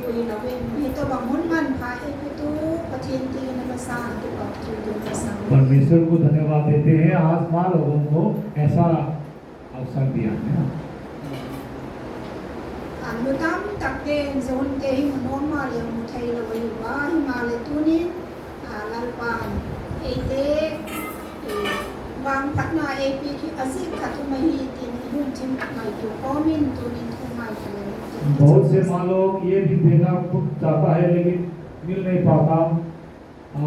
Ui là bên hito bang mun man pha itu pacinti na basa tu अब जो बसा परमेश्वर को धन्यवाद देते हैं आज माँ लोगों को ऐसा अवसर दिया है ना Nutam takden zon ke hi normal yang mutai la wayu ba himale tuni lalpan ete wang takna ap ki asik khatumahi tin hun chim mai tu komin tunin thumai chale बहुत से माँ लोग ये भी देखना चाहता है लेकिन मिल नहीं पाता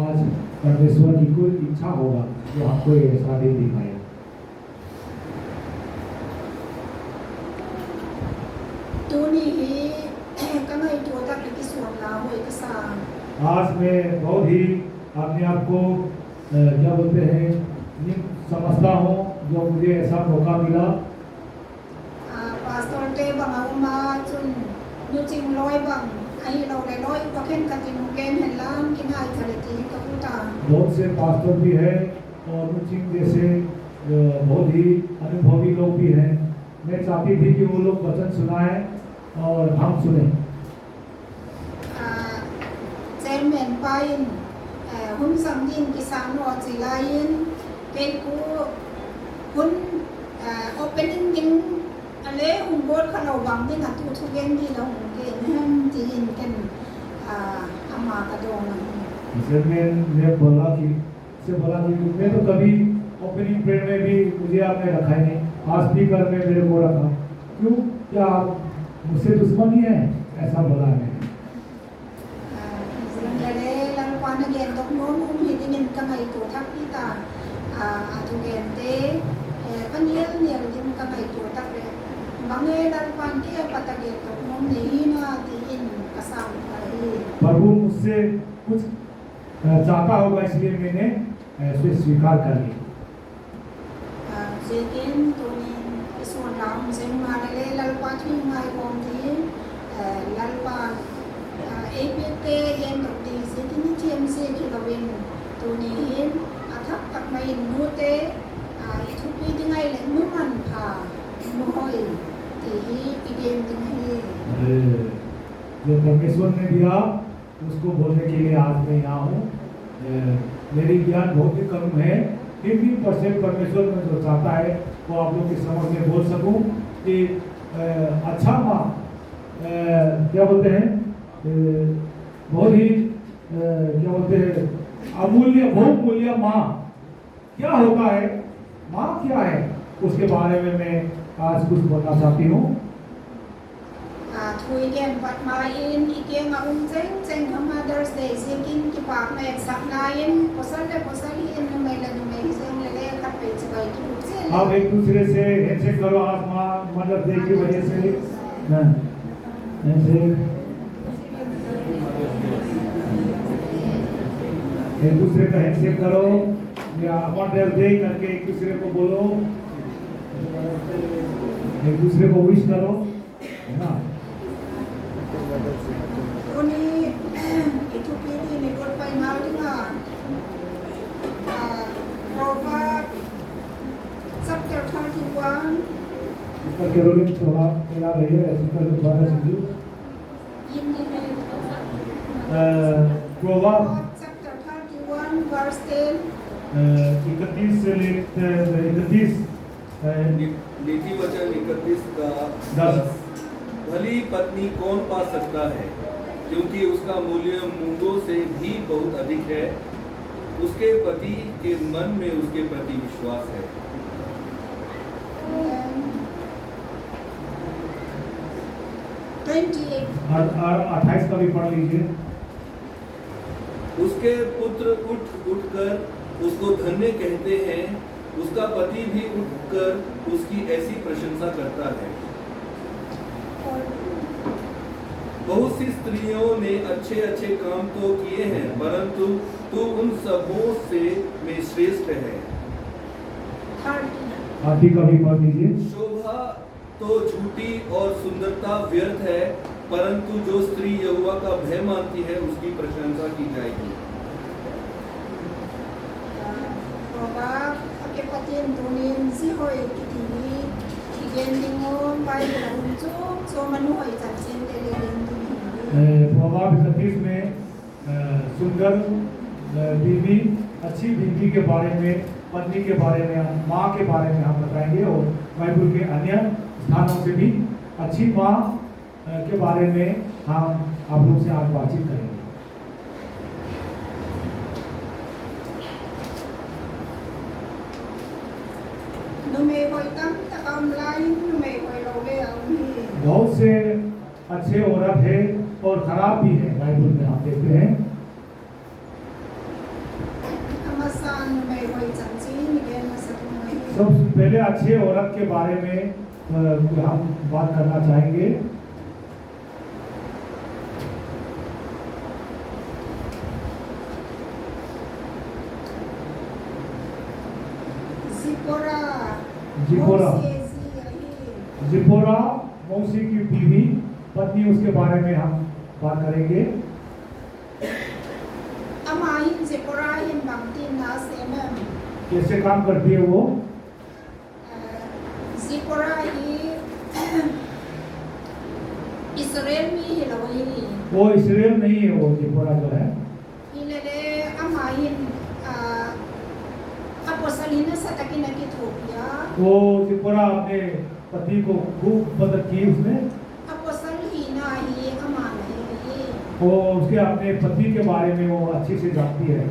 आज परमेश्वर की कोई इच्छा होगा जो हमको ये शादी दिखाया tuni hi kanai tu tak ki suam la hoi ka sa आज मैं बहुत ही अपने आप को क्या बोलते हैं समझता हूँ जो मुझे ऐसा मौका मिला pastor te bang uma chun nu ching loi bang ai lo le loi pa khen ka tin ken hen lam kin hai chale ti ka puta बहुत से पास्टर भी है और मुचिंग जैसे बहुत ही अनुभवी लोग भी हैं मैं चाहती थी कि वो लोग वचन सुनाए और हम सुने chairman pain hun samdin kisan ro chilain ke ku hun opening din ale hun bot khalau bang din atu thugen di lo ke hem tin ken ama ka dong इसलिए मैं बोला कि मैं तो कभी ओपनिंग प्रेयर में भी मुझे आपने रखा ही नहीं आज स्पीकर में मेरे को रखा क्यों क्या आप मुझसे दुश्मन ही है ऐसा बोला मैंने le lan kwan gen dok non hi din ka mai tu thak pi ta atu gen te paniel niel din ka mai tu tak le bange lan kwan ke patagen dok non nei na tin ka sam ai प्रभु मुझसे कुछ चाहता होगा इसलिए मैंने ऐसे स्वीकार कर लिया जेकिन tunin ison ram zen ma le lal pa thi mai kom thi lal pa APT yen dok ti zekin TMC ki lawin tunin athak tak mai nu te ithupi dingai le nu man pha nu hoi ti hi igen ding hi जो परमेश्वर ने दिया उसको बोलने के लिए आज मैं यहाँ हूँ मेरी ज्ञान बहुत ही कम है फिर भी परमेश्वर में जो चाहता है वो आप लोग के समझ में बोल सकूं कि अच्छा माँ क्या बोलते हैं बहुत ही क्या बोलते हैं अमूल्य बहुमूल्य माँ क्या होता है माँ क्या है उसके बारे में मैं आज कुछ बोलना चाहती हूँ thui gen pat ma in ikeng ma cheng cheng Mother's Day zekin ki pak na sak na in posal in no mai la no mai zeng le ka pe chai ki chen आप एक दूसरे से handshake करो आज माँ mother's day की वजह से हैंडशेक एक दूसरे का हैंडशेक करो या मदर्स डे करके एक दूसरे को बोलो एक दूसरे को विश करो है ना Oni itu pilih ni kot pai mal dinga Proverbs chapter 31 इसका केरोलिन थोड़ा मिला रही है इसका दोबारा समझो प्रोवर्ब chapter 31 verse 10 31 से लेकर 31 नीति वचन 31 का 10 भली पत्नी कौन पा सकता है क्योंकि उसका मूल्य मूंगों से भी बहुत अधिक है उसके पति के मन में उसके प्रति विश्वास है 28 का भी पढ़ लीजिए उसके पुत्र उठकर उसको धन्य कहते हैं उसका पति भी उठकर उसकी ऐसी प्रशंसा करता है बहुत सी स्त्रियों ने अच्छे अच्छे काम तो किए हैं परंतु तू उन सबों से में श्रेष्ठ है आदि का भी पढ़ लीजिए शोभा तो झूठी और सुंदरता व्यर्थ है परंतु जो स्त्री यहोवा का भय मानती है उसकी प्रशंसा की जाएगी Patin tunin si hoi kitini igen dingon pai la unchu so manu hoi chan chen te le din प्रभाव 31 में सुंदर बीवी, अच्छी बीवी के बारे में, पत्नी के बारे में, माँ के बारे में हम बताएंगे और बाइबल के अन्य स्थानों से भी अच्छी माँ के बारे में हम आप लोग से आज बातचीत करेंगे। बहुत से अच्छे औरत है और खराब भी है, बाइबल में आप देखते हैं। सबसे पहले अच्छे औरत के बारे में हम बात करना चाहेंगे। जिपोरा मौसी की बीवी, पत्नी, उसके बारे में हम बात करेंगे। कैसे काम करती है वो? वो इसराइल नहीं है, वो जिपोरा जो है वो जिपोरा अपने पति को खूब मदद की उसने। वो उसके अपने पति के बारे में वो अच्छी से जानती है।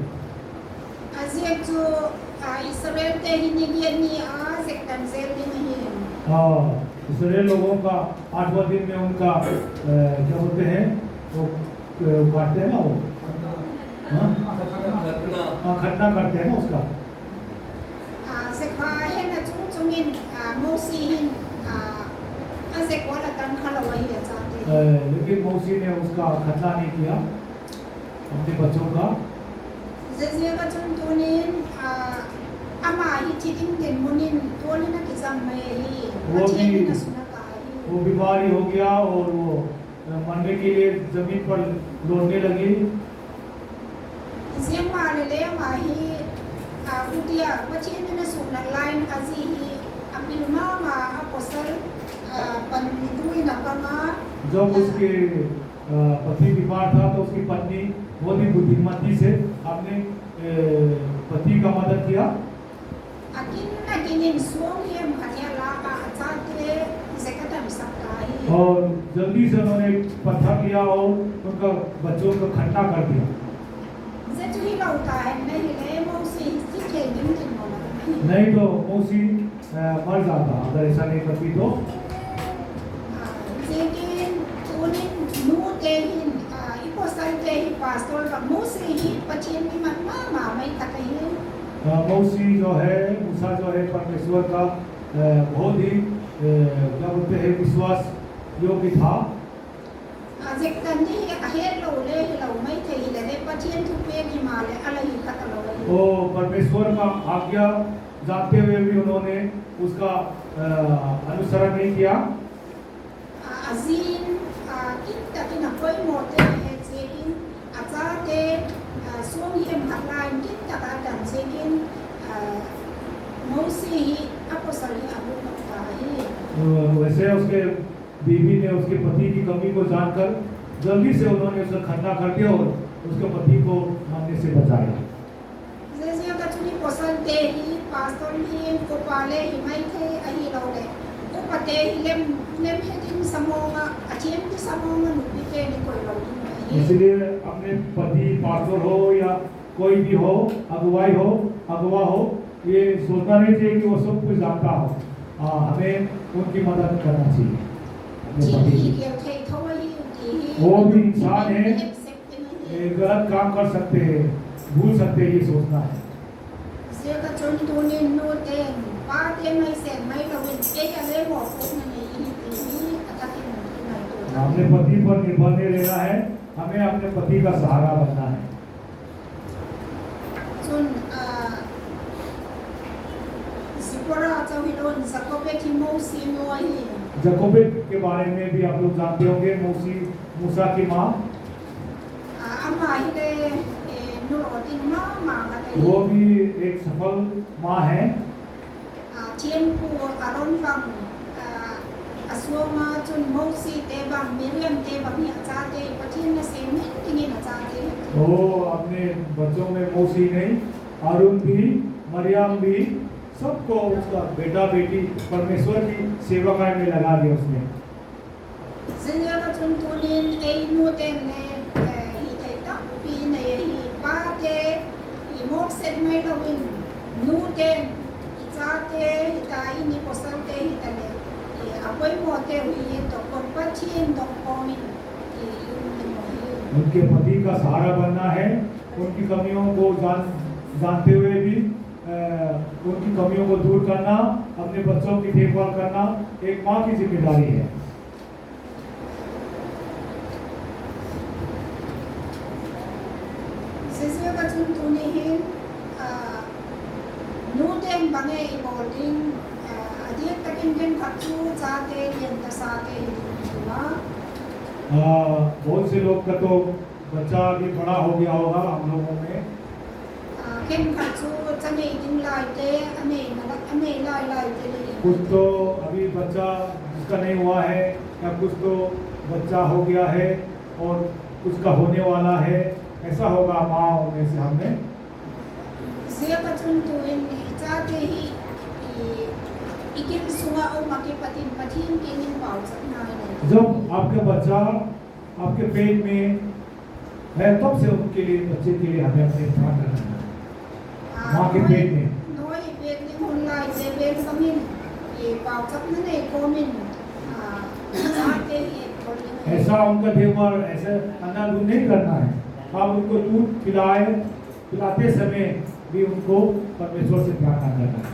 हाँ, इसराइल लोगों का 8वां दिन में उनका क्या बोलते हैं, वो काटते हैं ना, वो खतना करते हैं ना उसका। लेकिन मौसी ने उसका खतना नहीं किया अपने बच्चों का। वो बीमारी हो गया और वो मरने के लिए जमीन पर लौटने लगी। जब उसके पति बीमार था तो उसकी पत्नी बहुत ही बुद्धिमती से अपने पति का मदद किया। और जल्दी से उन्होंने पत्थर लिया और उनका बच्चों को खतना कर दिया। नहीं तो मौसी मर जाता अगर ऐसा नहीं करती तो। मौसी जो है, मूसा जो है, परमेश्वर का बहुत ही क्या बोलते हैं विश्वास योग्य था। वो परमेश्वर का आज्ञा जानते हुए भी उन्होंने उसका अनुसरण नहीं किया। वैसे उसके बीवी ने उसके पति की कमी को जानकर जल्दी से उन्होंने उसका खतना कर दिया और उसके पति को मरने से बचाया। इसलिए अपने पति पास्टर हो या कोई भी हो, अगुवा हो, ये सोचना नहीं चाहिए कि वो सब कुछ जानता हो। हमें उनकी मदद करना चाहिए। वो भी इंसान है, गलत काम कर सकते हैं, भूल सकते हैं, ये सोचना है। अपने पति पर निर्भर नहीं रहना है, हमें अपने पति का सहारा बनना है। जकोबेद के बारे में भी आप लोग जानते होंगे, मूसा की माँ। वो भी एक सफल माँ है। वो अपने बच्चों में मौसी नहीं, अरुण भी, मरियम भी, सबको उसका बेटा बेटी परमेश्वर की सेवकाई में लगा दिया उसने। Sila ka tuntunin ay nuten ne hitay tapi na hi pate imok set may lawin nuten itate hitai ni posante hitale apoy mo te huye to kompachin to komin उनके पति का सहारा बनना है, उनकी कमियों को जानते हुए भी उनकी कमियों को दूर करना, अपने बच्चों की देखभाल करना एक माँ की जिम्मेदारी है। Sila ka tuntunihin nuten bange ibolding adik takin din katsu sate yenta sate hituma बहुत से लोग का तो बच्चा अभी बड़ा हो गया होगा हम लोगों में। Ken katsu chane din laite ane malak ane lai laite le कुछ तो अभी बच्चा जिसका नहीं हुआ है, या कुछ तो बच्चा हो गया है और कुछ का होने वाला है, ऐसा होगा माँ होने से हमने। Siya ka tuntuin ni sate hi ikin sunga o makipatin patin kinin pau sa nai जब आपका बच्चा आपके पेट में है तब से उनके लिए, बच्चे के लिए हमें अपने प्रार्थना करना है। माँ के पेट में Noi vet ni hun lai se vet samin e pau sap na ne komin sate hi komin ऐसा उनका देखभाल ऐसे अंधाधुंध नहीं करना है। आप उनको दूध पिलाते समय भी उनको परमेश्वर से प्रार्थना करना है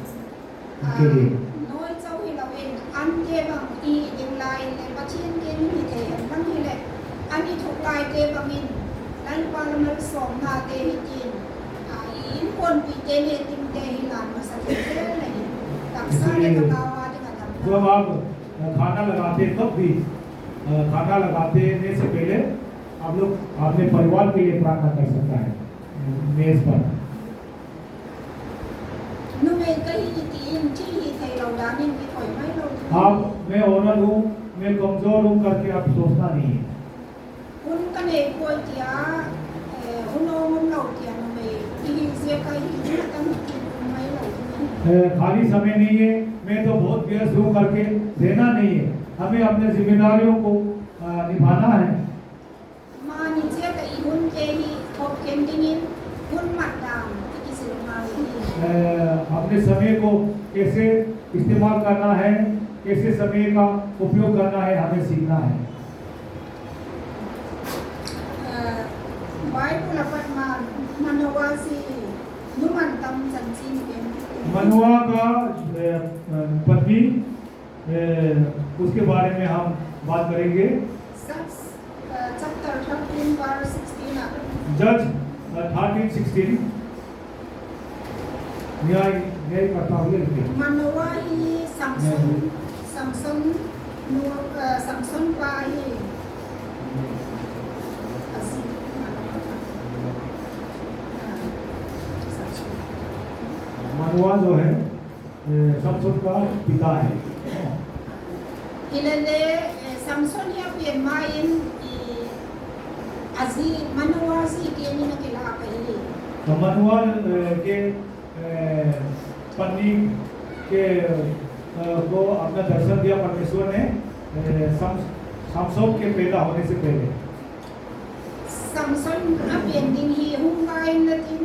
उनके लिए। Noi chau hi lawen an te bang i ding lai ne pachin kinin hi te bang hi le ani thok lai te bangin lan parliament som na te hi tin in kon pi te ne tim te hi lan ma sa te ne tak sa le ka wa de ka जब आप खाना लगाते तब भी खाना लगाते से पहले आप लोग अपने परिवार के लिए प्रार्थना कर सकता है मेज पर। nu me ka hi tin chi hi thai lo da nin ki thoi mai lo आप मैं औरत हूँ, मैं कमजोर हूँ करके आप सोचना नहीं है। un ka ne koi tia un o mun lo tia nu me hi se ka hi na ta mai lo खाली समय नहीं है, मैं तो बहुत व्यस्त हूँ करके देना नहीं है। हमें अपने जिम्मेदारियों को निभाना है। ma ni che ka i hun te hi khop ken dingin hun mat dam ki se ma hi अपने समय को कैसे इस्तेमाल करना है, कैसे समय का उपयोग करना है, हमें सीखना है। bai pu la pat ma manawasi nu man tam san sin ken मनुआ का पत्नी, उसके बारे में हम बात करेंगे। chapter 13 verse 16 जज 13:16 न्याय करता हुए लिखे। Manoa hi Samson pa hi मनुआ जो है समसन का पिता है। Ilale Samson ya pien main azi Manoa si kini na kila kai तो मनुआ के पत्नी के को अपना दर्शन दिया परमेश्वर ने समसोन के पैदा होने से पहले। Samson a pien ding hi hungai na tin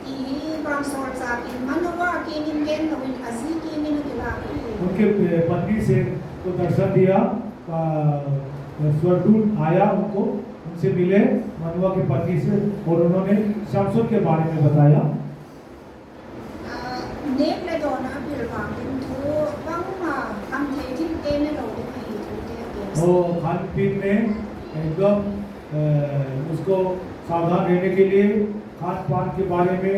i bang sor sa kin Manoa kini gen na win azi kini na kila kai उनके पत्नी से को दर्शन दिया, स्वर्गदूत आया उनको, उनसे मिले मनुआ की पत्नी से और उन्होंने समसन के बारे में बताया। Nep le dona bil bang tin thu bang ma kam thei tin te ne lo de kai thu te वो खान पीन में एकदम उसको सावधान रहने के लिए खान पान के बारे में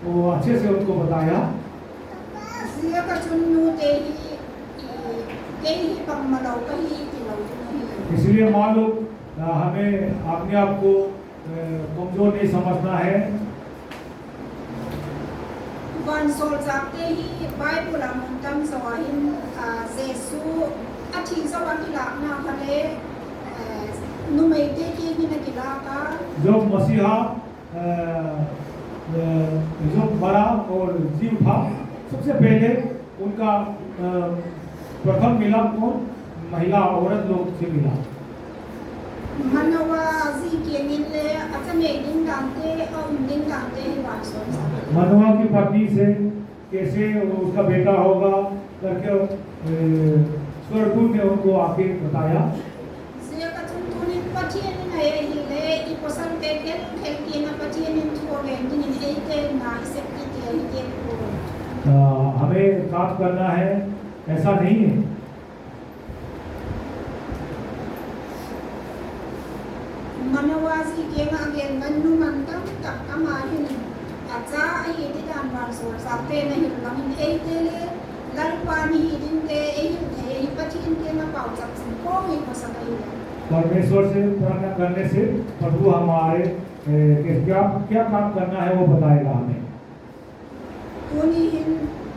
वो अच्छे से उनको बताया। Sia ka chun nu te hi pang ma lo ka hi ti lo tu hi इसलिए माँ लोग हमें अपने आप को कमजोर नहीं समझना है। Van sol zak te hi Bible la mun tam so hin Jesu athi so wa ki la na khale nu me te ki ni na ki la ka जब मसीहा जो मरा और जीव था, सबसे पहले उनका प्रथम मिलाप कौन? महिला औरत लोग से मिला। मनवा जी के निले अच्छा में दिन डालते और दिन डालते हैं वासों से। मनवा की पत्नी से कैसे उसका बेटा होगा करके स्वर्गदूत ने उनको आके बताया। से कचुन तुनी पचिए ने हिले ई पसंद के खेल की ना पचिए ने छोड़े दिन एते ना इसे की के को हमें काम करना है, ऐसा नहीं है। मनवासी के आगे मनु मंतम तक अमाहिन अच्छा ये दिदान वासों साथे नहीं लमिन एते ले ललपानी दिन के यही पचिए के ना पाव सकते को भी पसंद है। परमेश्वर से प्रार्थना करने से प्रभु हमारे क्या क्या काम करना है वो बताएगा हमें। तुनी हिन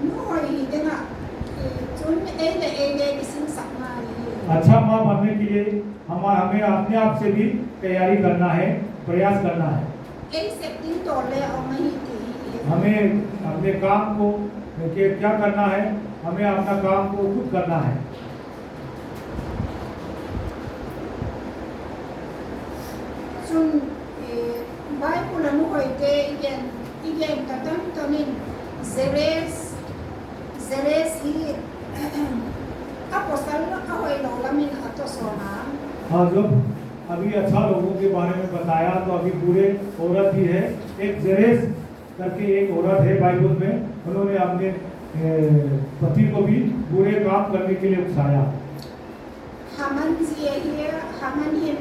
नोई देना चुन एले किसी सकना है। अच्छा माँ बनने के लिए हमें अपने आप से भी तैयारी करना है, प्रयास करना है। ऐसे दिन तोले और नहीं थी। हमें अपने काम को क्या करना है, हमें अपना काम को खुद करना है। सुन बाइबल अनुहोते इगेन ततम तमिन जेरेस ही अपोस्तल ahoy लो लमिन अतोसोना। हाँ, जब अभी अच्छा लोगों के बारे में बताया तो अभी पूरे औरत ही है। एक जेरेस करके एक औरत है बाइबल में, उन्होंने अपने पति को भी बुरे काम करने के लिए उकसाया। हमन जी है हमन हिन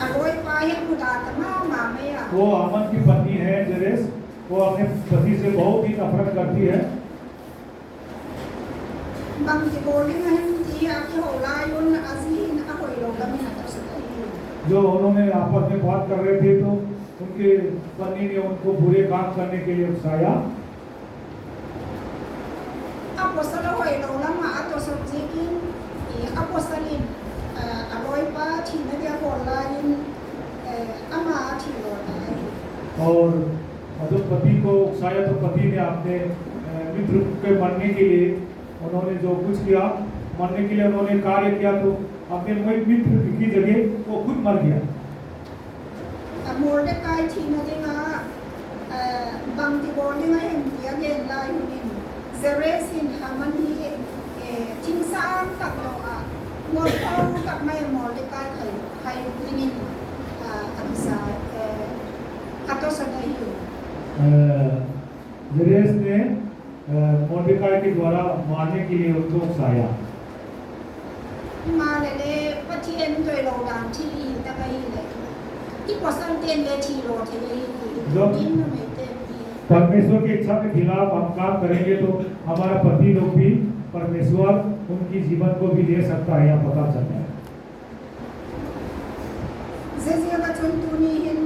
अगोय पाए मुदा तमा मामे वो अमन की पत्नी है जेरेस, वो अपने पति से बहुत ही नफरत करती है। बंग की बोली में जी आके होला युन अजीन ahoy लो लमिन अतोसोना। जो उन्होंने आपस में बात कर रहे थे तो उनके पत्नी ने उनको बुरे काम करने के लिए उकसाया। अपोस्तल ahoy लो लमा अतोसोजिकिन अपोस्तलिन अगोय पा ठीने दिया होला युन अमा ठीलो है। और जब पति को उकसाया तो पति ने अपने मित्र के मरने के लिए उन्होंने जो कुछ किया, मरने के लिए उन्होंने कार्य किया, तो अपने मित्र की जगह वो खुद मर गया। मोर्डेकाई ठीने दिया बंग की बोली में दिया गया लायुनिन जेरेसिन हमन ही चिंसान तक लोगा मोर्डकाई तक मैं मोर्डेकाई खाई लिनिन अनिसा अतोसोना ही। जेरेस ने मोर्देकाई के द्वारा मारने के लिए उनको उकसाया। माले पचिए तो लोगान ठी तकई ले ई पसंद तेन ले ठी लो थे ये दिन में ते परमेश्वर की इच्छा के खिलाफ हम काम करेंगे तो हमारा पति लोग भी परमेश्वर उनकी जीवन को भी दे सकता है, या पता चलता है। जेजिया का चुनतुनी हिन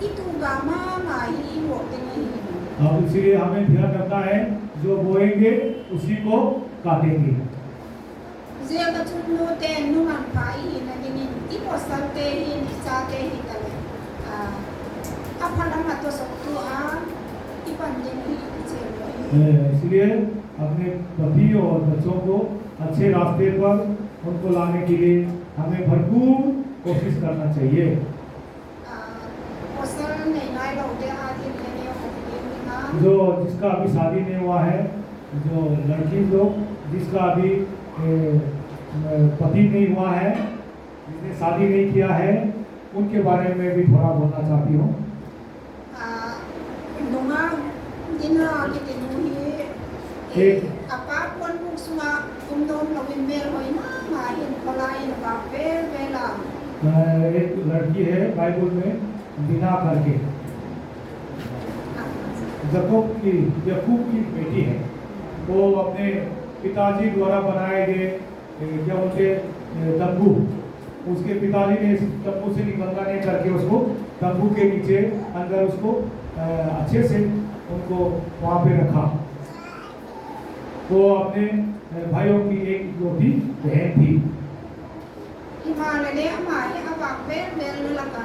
इतु गामा माही वो नहीं। अब इसलिए हमें ध्यान रखना है, जो बोएंगे उसी को काटेंगे। जेजिया का चुनो ते नुमान पाई हिन दिनी ई पोस्टल ते हिन चाते ही तले अपना मत तो सकतु आ ई पंजे ही चेलो। इसलिए अपने पति और बच्चों को अच्छे रास्ते पर उनको लाने के लिए हमें भरपूर कोशिश करना चाहिए। जो जिसका अभी शादी नहीं हुआ है, जो लड़की लोग जिसका अभी पति नहीं हुआ है, जिसने शादी नहीं किया है, उनके बारे में भी थोड़ा बोलना चाहती हूँ। एक लड़की है बाइबल में बिना करके, यकूब की बेटी है। वो अपने पिताजी द्वारा बनाए गए क्या उनके तंबू, उसके पिताजी ने तंबू से निकलना नहीं करके उसको तंबू के नीचे अंदर उसको अच्छे से उनको वहाँ पे रखा। वो अपने भाइयों की एक बहन थी। ले हमारे अब आप बेल लगा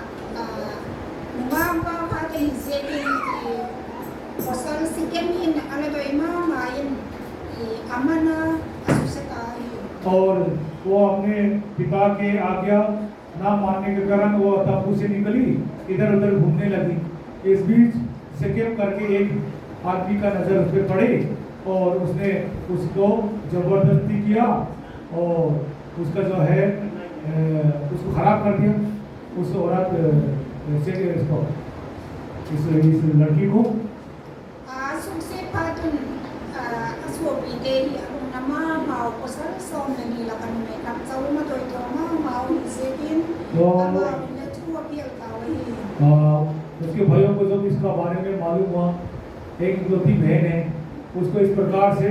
Mama pati zekin pasal sikemin ala do imama yin amana asusakai और वो अपने पिता के आज्ञा ना मानने के कारण वो तंबू से निकली, इधर उधर घूमने लगी। इस बीच सिक्किम करके एक आदमी का नजर उस पर पड़े और उसने उसको जबरदस्ती किया और उसका जो है उसको खराब कर दिया। उस औरत इसको इस लड़की को asukse patun aswobi de nama mau pasal som ni lakan me kam sau ma toy to ma mau zekin ama ne tu apil kawi उसके भाइयों को जब इसका बारे में मालूम हुआ, एक इकलौती बहन है, उसको इस प्रकार से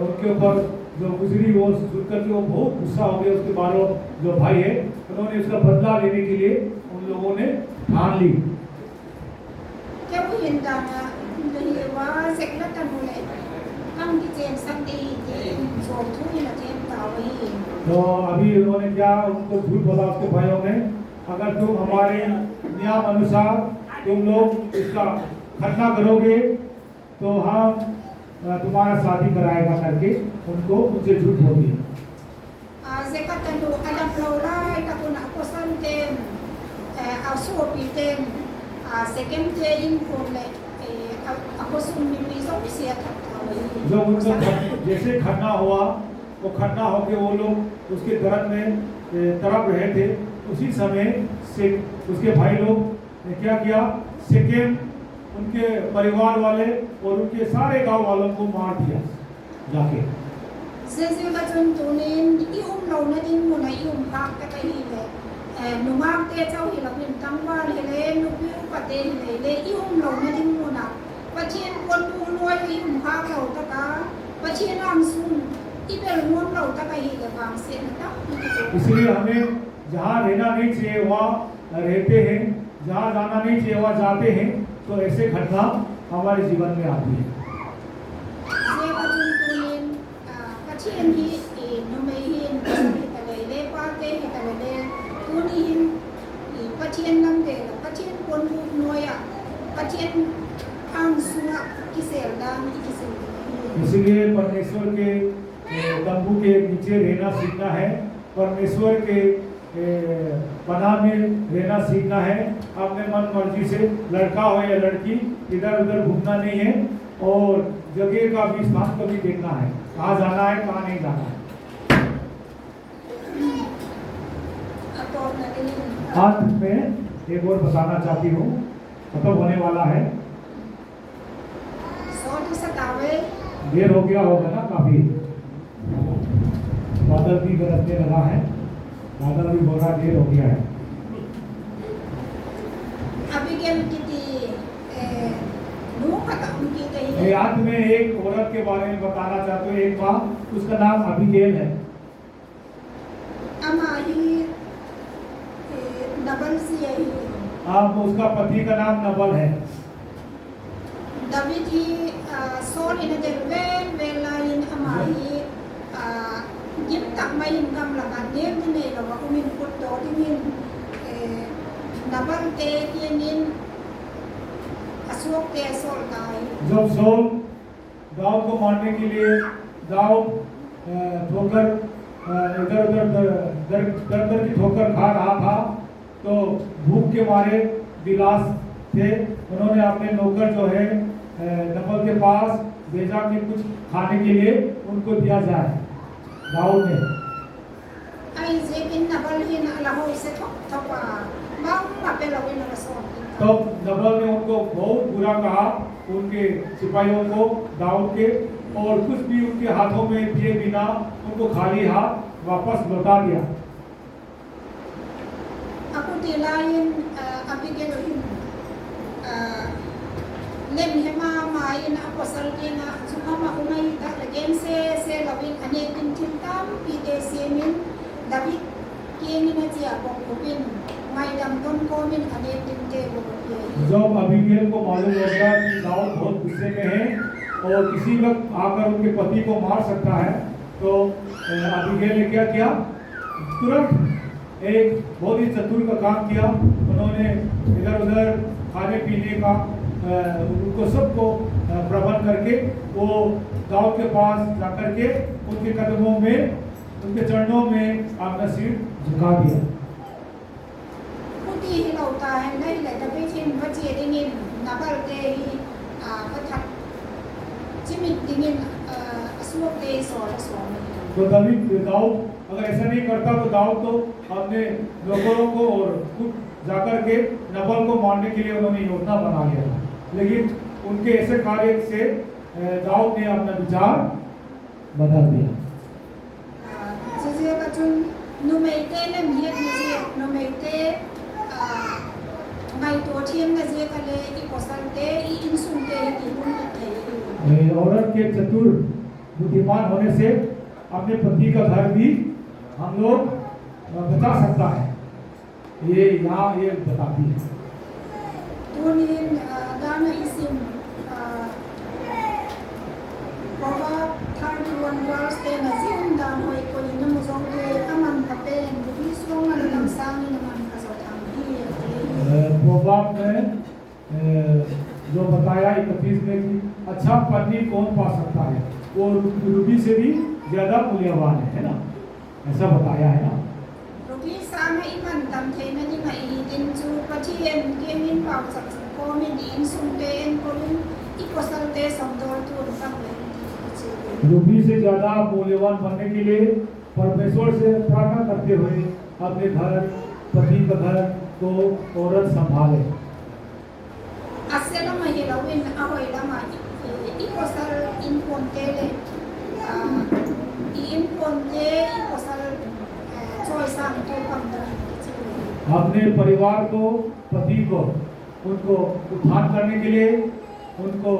उनके ऊपर जो गुजरी वो सुनकर के वो बहुत गुस्सा हो गया। उसके बारे जो भाई है उन्होंने उसका बदला लेने के लिए उन लोगों ने ठान ली। क्या वो हिंदा नहीं वा सेकला तनुले हम की जेम संदे जेम जोथु इन जेम कावी तो अभी उन्होंने क्या उनको झूठ बोला उसके भाइयों ने, अगर तुम हमारे नियम अनुसार तुम लोग इसका खतना करोगे तो हम तुम्हारा शादी कराएगा करके उनको उनसे झूठ बोल दिया। Zeka tanu ada florai takuna kosan tem aswobi tem second in pole akosun ni piso pisia takawai जो उनका जैसे खतना हुआ वो खतना होके वो लोग उसके दर्द में तड़प रहे थे, उसी समय से उसके भाई लोग ने क्या किया, सिक्किम उनके परिवार वाले और उनके सारे गांव वालों को मार दिया जाके। Sese bacun tunin ium lau na din mo na ium pak ka kahile numag te chau hilapin tangwal hele nupiu pate hele ium lau na din mo na pachien kon tu noi ium pak lau ta ka pachien am sun ibel mon lau ta ka hele bang sen ta इसलिए हमें जहाँ रहना नहीं चाहिए वहाँ रहते हैं, जहाँ जाना नहीं चाहिए वहाँ जाते हैं, तो ऐसे घटना हमारे जीवन में आती है। se bacun tunin pachien hi numai hin tale le pate tale le tunin pachien nam de pachien kon tu noi ya pachien am suwa kisel dan kisel इसलिए परमेश्वर के तंबू के नीचे रहना सीखना है, परमेश्वर के पनाह में रहना सीखना है। अपने मन मर्जी से लड़का हो या लड़की इधर उधर घूमना नहीं है और जगह का भी स्थान कभी देखना है, कहाँ जाना है कहाँ नहीं जाना है। अंत में एक और बताना चाहती हूँ, खत्म होने वाला है, Sorry sa tawe, देर हो गया होगा ना काफी, बादल भी गरजने लगा है, बादल भी बोल रहा देर हो गया है। Abigail kiti nu kata unki मैं tahi अंत में एक औरत के बारे में बताना चाहता हूँ, एक बात, उसका नाम अबीगेल है। ama hi double si hi अब उसका पति का नाम नबल है। David hi sol ina der vela in ama hi yip tak mai in kam la ban dem ni la wa umin put do min nabal te tienin aswok te sol dai जब soul Dawood को मारने के लिए दाऊद ठोकर इधर उधर दर दर की ठोकर खा रहा था, तो भूख के मारे विलास थे, उन्होंने अपने नौकर जो है नबल के पास भेजा कि कुछ खाने के लिए उनको दिया जाए। दाऊद ने ai zekin nabal hin ala ho se thok thapa bang ma pe lawin na so तो नबल ने उनको बहुत बुरा कहा, उनके सिपाहियों को दाऊद के, और कुछ भी उनके हाथों में दिए बिना उनको खाली हाथ वापस लौटा दिया। aku tilain Abigail hin lem hema main aposal kina sumama umay ta again se lawin ane tin tintam pide semin David kini na tia bokupin mai dam ton komin ane tin te bokupin जब Abigail को मालूम होगा कि दाऊद बहुत गुस्से में है और किसी वक्त आकर उनके पति को मार सकता है, तो अबीगेल ने क्या किया, तुरंत एक बहुत ही चतुर का काम किया। उन्होंने इधर उधर खाने पीने का उनको सबको प्रबंध करके वो दाऊद के पास जाकर के उनके कदमों में, उनके चरणों में अपना सिर झुका दिया। ผู้ที่เราตายในหลายประเทศพระเจ้าได้เงินนับเตยประทับที่มีได้เงินสวบเตยสอนสอน तो दाऊद अगर ऐसा नहीं करता तो दाऊद तो अपने नौकरों को और खुद जाकर के नबल को मारने के लिए उन्होंने योजना बना लिया था। लेकिन उनके ऐसे कार्य से दाऊद ने अपना विचार बदल दिया। जैसे बच्चों नुमेते ने मियत जैसे नुमेते भाई तो टीम ने जैसे कले इकोसलते इंसुलते इकुन औरत के चतुर बुद्धिमान होने से अपने पति का घर भी हम लोग बचा सकता है, ये यहाँ ये बताती है। तो ने दाना इसिम बाबा थर्ड वन वर्स ते न जिम दान होई को इन मुजों के अमन पते भी सोंग न लंसांग न मन का सोतांग भी प्रोवर्ब में जो बताया 31 में कि अच्छा पत्नी कौन पा सकता है, वो रूबी से भी ज्यादा मूल्यवान है ना, ऐसा बताया है ना। रूबी सामे इमन तम थे न नि मई दिन जू पचियन गेमिन पाव सक को मिन इन सुनतेन कोलिन इकोसलते समदोर तो सब रूबी से ज्यादा मूल्यवान बनने के लिए परमेश्वर से प्रार्थना करते हुए अपने घर, पति का घर को औरत संभाले। असेला महिला विन अहोइला मा इकोसल इन पोंटेले इन पोंटे इकोसल चोइसान तो पंद्रह अपने परिवार को, पति को, उनको उत्थान करने के लिए, उनको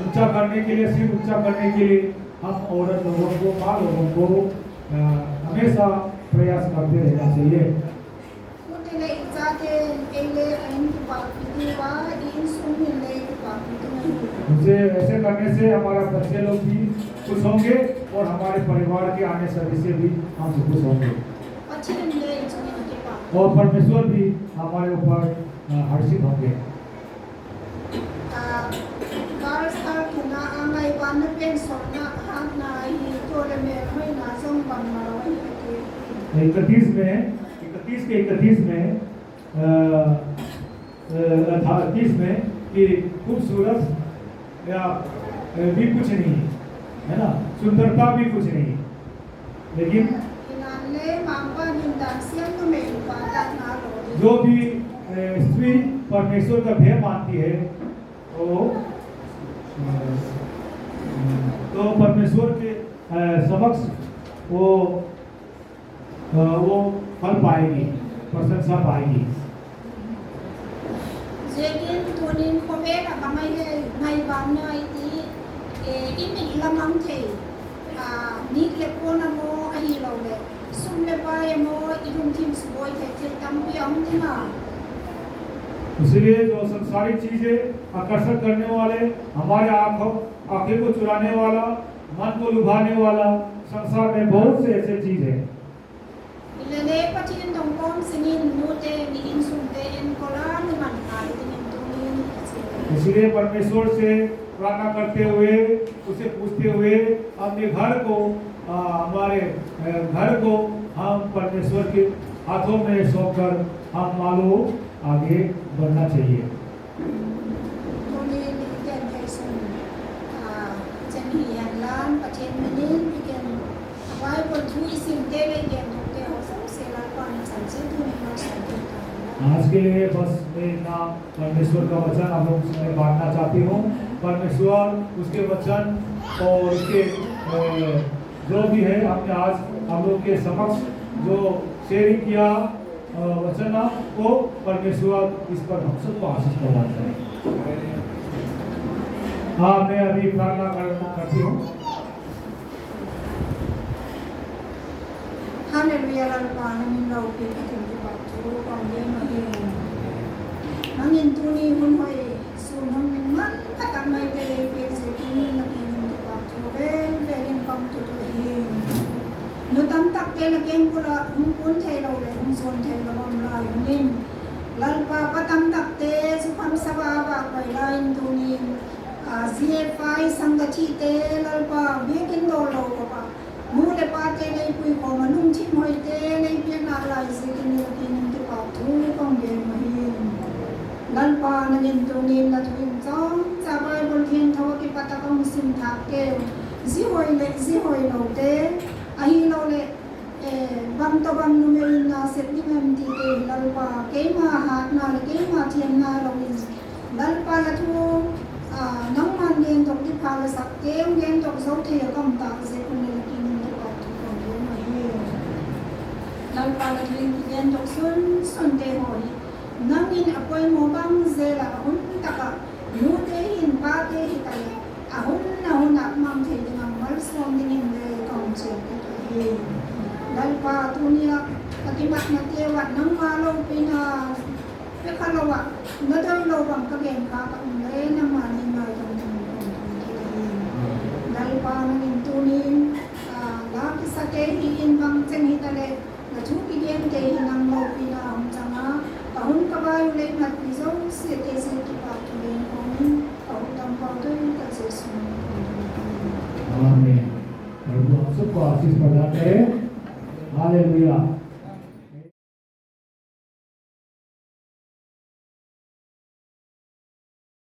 ऊंचा करने के लिए, सिर ऊंचा करने के लिए हम औरत लोगों को, माँ लोगों को हमेशा प्रयास करते रहना चाहिए। उसे ऐसे करने से हमारा बच्चे लोग भी खुश होंगे और हमारे परिवार के आने सदस्य भी हमसे खुश होंगे और परमेश्वर भी हमारे ऊपर हर्षित होंगे। इकतीस के 31 में कि खूबसूरत या भी कुछ नहीं है ना, सुंदरता भी कुछ नहीं, लेकिन जो भी स्त्री परमेश्वर का भय मानती है तो परमेश्वर के समक्ष वो फल पाएगी, प्रशंसा पाएगी। जेकिन तोनिन कोबे का बमाई भाई बामना इति इमिक लमंग थे नीक ले कोना मो अही लोले सुमले पाए मो इरुम थिम सुबोय थे तम पियम दिना। इसलिए जो संसारिक चीजें आकर्षण करने वाले, हमारे आंखें को चुराने वाला, मन को लुभाने वाला, संसार में बहुत से ऐसे चीज है। इसलिए परमेश्वर से प्रार्थना करते हुए, उसे पूछते हुए अपने घर को, हमारे घर को हम परमेश्वर के हाथों में सौंपकर हम मालूम आगे बढ़ना चाहिए। आज के लिए बस मैं इतना परमेश्वर का वचन आप लोगों से बांटना चाहती हूँ। परमेश्वर उसके वचन और उसके जो भी है आपने आज हम लोग के समक्ष जो शेयरिंग किया वचन को, परमेश्वर इस पर हम सबको आशीष प्रदान करें। हाँ, मैं अभी प्रार्थना करती हूँ। हालेलुया ललपान मिलो के कितने बातों को ये महीने हमें तूने उन्होंने सुन हमें मन पता नहीं तेरे पैसे की नहीं बातों वे इन कम तो ये नो तम तक के लगे पुला हुन थे लो ले हुन सोन थे लो हम ला union lalpa patam takte sukham sababa kaila indunin CFI sangachi te lalpa bekin do lo pa mule pa te nei pui ko manung chin hoi te nei pian ala isikin ni kin ti pa thu kong ge mahin lalpa na nin tunin la thuin chong cha bai bol thien thaw ki patakong sim thak ke zi hoi lo te ahi lo le bam to bam nu me na set ni mem ti te lalpa ke ma hat na le ke ma thiam na lo in lalpa la thu nang man yen tok ti pha la sak ke yen tok so the kam ta se kun le kin ti pa tu ko ye ma ye lalpa la thu yen tok sun te hoi nang in apoi mo bang ze la hun ta ka nu te hin pa te hi ta le hun na hun ak mam the ni mam mal som ni le kom che ke ye lalpa tunia akimat na tewat nang malo pina pe khalawa nadal lo bang ka gen ka ka le na mani mai tong lalpa nang tunin la ki sa te hi in bang chen hi tale na chu ki gen te hi nang lo pina hom changa ka hun ka ba le mat ni zo se te se ki pa tu le hom ka hun tam pa tu ka se su आमीन। प्रभु आप सबको आशीष प्रदान करे। Hallelujah.